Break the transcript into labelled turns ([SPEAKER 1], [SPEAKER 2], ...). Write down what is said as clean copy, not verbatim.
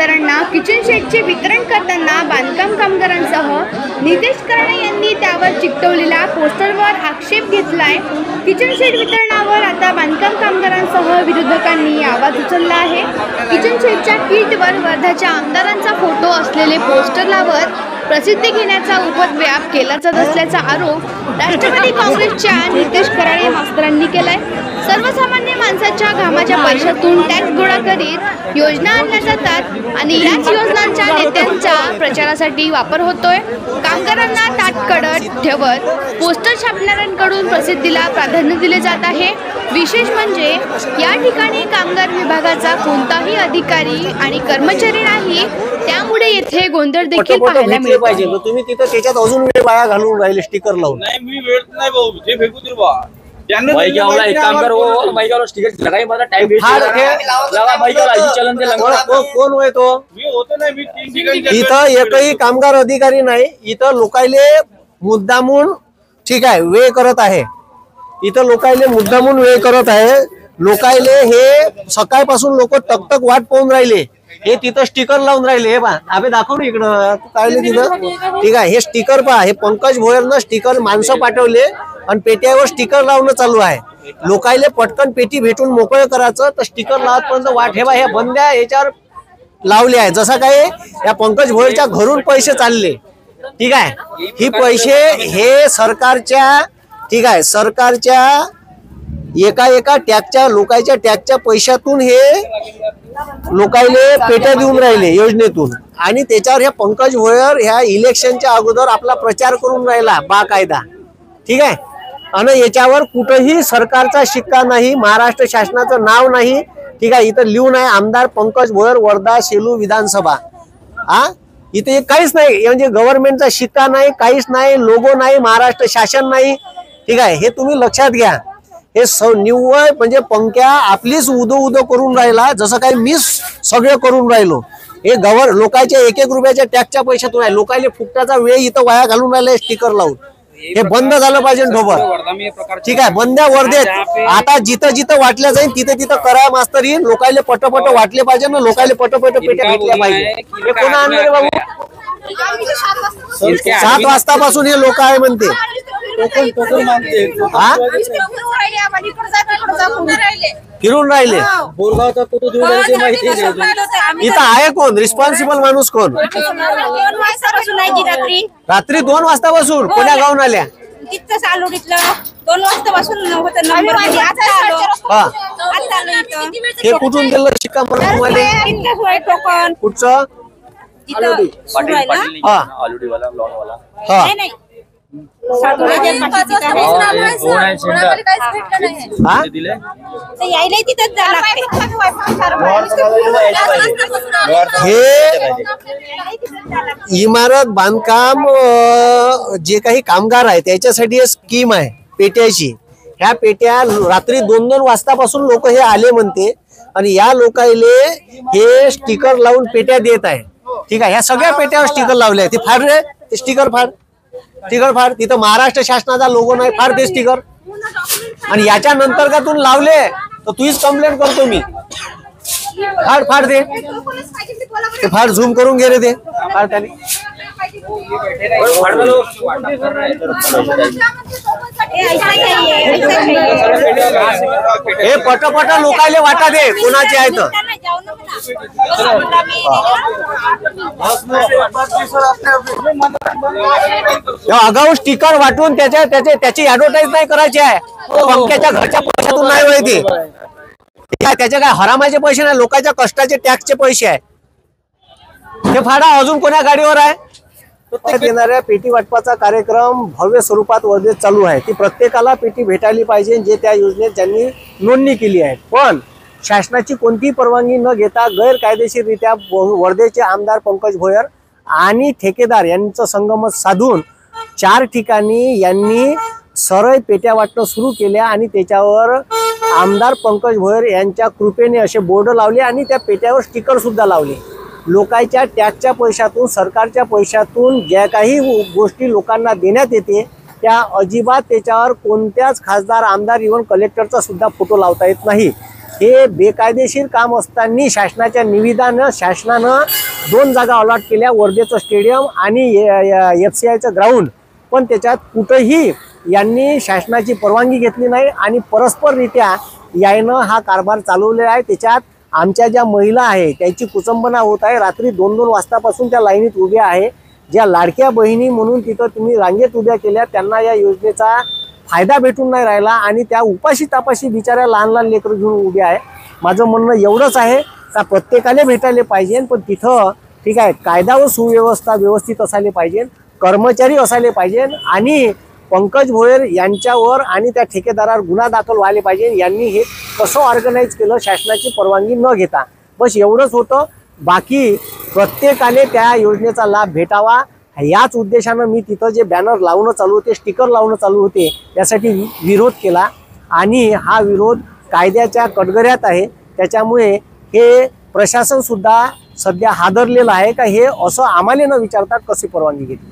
[SPEAKER 1] कामगारांना किचन शेडचे वितरण करताना बांधकाम कामगारांसह नितेश करणे यांनी त्यावर चिकटवलेल्या पोस्टरवर आक्षेप घेतलाय। किचन शेड वितरणावर आता बांधकाम कामगारांसह विरोधकांनी आवाज उचलला आहे। किचन शेडच्या किटवर वर्ध्याच्या आमदारांचा फोटो असलेले पोस्टर लावत प्रसिद्धी घेण्याचा उपद्व्याप केला जात असल्याचा आरोप राष्ट्रवादी काँग्रेसच्या नितेश करणे मास्तरांनी केलाय। सर्वसामान्य माणसाच्या घामाच्या पैशातून टॅक्स गोळा करीत योजना आणल्या जातात आणि याच योजनांच्या नेत्यांचा प्रचारासाठी वापर होतोय। कामगारांना ताटकळत ठेवत पोस्टर छापणाऱ्यांकडून प्रसिद्धीला प्राधान्य दिले जात आहे। विशेष म्हणजे या ठिकाणी कामगार विभागाचा कोणताही अधिकारी आणि कर्मचारी नाही, त्यामुळे येथे गोंधळ देखील पाहायला मिळतो।
[SPEAKER 2] तुम्ही तिथे त्याच्यात अजून वेळ वाया घालून राहिले स्टिकर लावून।
[SPEAKER 3] नाही मी वेळ नाही भाऊ, जे फेकू दे बा। त्यांना
[SPEAKER 4] भाई क्या होला, एक काम कर, वो भाई का स्टिकर लगाई, माझा टाइम वेस्ट लगा भाई का लाजी चलन ते लगा।
[SPEAKER 2] कोण होय तो?
[SPEAKER 3] मी होतो नाही, मी 3 ठिकाणी
[SPEAKER 2] इथं एकही कामगार अधिकारी नाही। इथं लोकायले मुद्दामून ठीक आहे वेळ करत आहे। इथं लोकायले मुद्दामून वेळ करत आहे। लोकायले हे सकाळपासून लोक टकटक वाट पाहून राहिले। हे तिथं स्टिकर लावून राहिले। हे बा आबे दाखव ना इकडं काढले तिथं, ठीक आहे। हे स्टिकर पहा, हे पंकज भोयरनं स्टिकर माणसं पाठवले आणि पेट्यावर स्टिकर लावणं चालू आहे। लोकायले पटकन पेटी भेटून मोकळं करायचं तर स्टिकर लावतपर्यंत वाट हे बा हे बंद्या याच्यावर लावले आहे। जसं काय या पंकज भोयरच्या घरून पैसे चालले, ठीक आहे। ही पैसे हे सरकारच्या, ठीक आहे, सरकारच्या एका टॅक्सच्या लोकांच्या टॅक्सच्या पैशातून हे लोकायले पेट्या देऊन राहिले योजनेतून। आणि त्याच्यावर ह्या पंकज भोयर ह्या इलेक्शनच्या अगोदर आपला प्रचार करून राहिला बाकायदा, ठीक आहे। आणि याच्यावर कुठेही सरकारचा शिक्का नाही, महाराष्ट्र शासनाचं नाव नाही, ठीक आहे। इथं लिहून आहे आमदार पंकज भोयर वर्धा सेलू विधानसभा। इथे काहीच नाही, म्हणजे गव्हर्नमेंटचा शिक्का नाही, काहीच नाही, लोगो नाही, महाराष्ट्र शासन नाही, ठीक आहे। हे तुम्ही लक्षात घ्या। हे निव्वळ म्हणजे पंक्या आपलीच उदो करून राहिला, जसं काही मी सगळे करून राहिलो। हे लोकांच्या 1-1 रुपयाच्या टॅक्सच्या पैशातून आहे। लोकांना फुकटाचा वेळ इथं वाया घालून राहिला स्टिकर लावून। हे बंद झालं पाहिजे ढोबर, ठीक आहे। बंद्या वर्धेत आता जिथं जिथं वाटल्या जाईल तिथं तिथं करा मास्तर येईल। लोकांना पटपट वाटले पाहिजे ना, लोकांना पटपट पेट्या भेटल्या पाहिजे। हे कोण आणले रे बाबू? 7 वाजतापासून हे लोक आहे म्हणते। फिरून राहिले इथं आहे कोण रिस्पॉन्सिबल माणूस कोण? रात्री 2 वाजतापासून कोण्या गावून आल्या?
[SPEAKER 5] 2 वाजतापासून
[SPEAKER 2] हे कुठून गेलं शिक्का म्हणून तुम्हाला? कुठचं? इमारत बांधकाम जे काही कामगार आहे त्याच्यासाठी स्कीम आहे पेट्याची। ह्या पेट्या रात्री 2-2 वाजतापासून लोक हे आले म्हणते आणि या लोकांले हे स्टिकर लावून पेट्या देत आहे, ठीक आहे। ह्या सगळ्या पेट्यावर स्टिकर लावले आहे। ते फाड रे, ते स्टिकर फाड, स्टिकर फाड। तिथं महाराष्ट्र शासनाचा लोगो नाही, फाड ते स्टिकर। आणि याच्या नंतर का तू लावले तर तुझीच कंप्लेंट करतो मी। फाड दे, ते फाड झूम करून घे रे, ते फाड त्याने। हे पटपट लोकायले वाटा दे कोणाचे आहेत। अगाऊ स्टिकर वाटून त्याची ऍडव्हर्टाईज नाही करायची आहे। पंक्याच्या घरच्या पैशातून नाही माहिती, त्याचे काय हरामाचे पैसे नाही, लोकांच्या कष्टाचे टॅक्सचे पैसे आहे। हे फाडा अजून कोण्या गाडीवर आहे? येणाऱ्या पेटी वाटपाचा कार्यक्रम भव्य स्वरूपात वर्धेत चालू आहे। ती प्रत्येकाला पेटी भेटायला पाहिजे जे त्या योजनेत ज्यांनी नोंदणी केली आहे। पण शासनाची कोणतीही परवानगी न घेता गैरकायदेशीररित्या वर्धेचे आमदार पंकज भोयर आणि ठेकेदार यांचं संगमत साधून 4 ठिकाणी यांनी सरळ पेट्या वाटणं सुरू केल्या आणि त्याच्यावर आमदार पंकज भोयर यांच्या कृपेने असे बोर्ड लावले आणि त्या पेट्यावर स्टिकर सुद्धा लावले। लोकांच्या टॅक्सच्या पैशातून, सरकारच्या पैशातून ज्या काही गोष्टी लोकांना देण्यात येते त्या अजिबात त्याच्यावर कोणत्याच खासदार, आमदार, इव्हन कलेक्टरचा सुद्धा फोटो लावता येत नाही। हे बेकायदेशीर काम असताना शासनाच्या निविदानं शासनानं 2 जागा अलॉट केल्या, वर्धेचं स्टेडियम आणि FCIचं ग्राउंड, पण त्याच्यात कुठंही यांनी शासनाची परवानगी घेतली नाही आणि परस्पररित्या यानं हा कारभार चालवलेला आहे। त्याच्यात आमच्या ज्या महिला आहे त्याची कुचंबना होत आहे। रात्री 2-2 वाजतापासून त्या लाईनीत उभ्या आहे। ज्या लाडक्या बहिणी म्हणून तिथं तुम्ही रांगेत उभ्या केल्या त्यांना या योजनेचा फायदा भेटून नाही राहिला आणि त्या उपाशी तापाशी बिचाऱ्या लहान लेकरं घेऊन उभ्या आहे। माझं म्हणणं एवढंच आहे का प्रत्येकाने भेटायला पाहिजे, पण तिथं ठीक आहे कायदा व सुव्यवस्था व्यवस्थित असायला पाहिजे, कर्मचारी असायला पाहिजे आणि पंकज भोयर यांच्यावर आणि त्या ठेकेदारावर गुन्हा दाखल व्हायला पाहिजे। यांनी हे कसं ऑर्गनाईज केलं शासनाची परवानगी न घेता, बस एवढंच होतं। बाकी प्रत्येकाने त्या योजनेचा लाभ भेटावा याच उद्देशानं मी तिथं जे बॅनर लावणं चालू होते, स्टिकर लावणं चालू होते, त्यासाठी विरोध केला आणि हा विरोध कायद्याच्या कटगऱ्यात आहे। त्याच्यामुळे हे प्रशासन सुद्धा सध्या हादरलेलं आहे का हे असं आम्हाला न विचारता कशी परवानगी घेतली।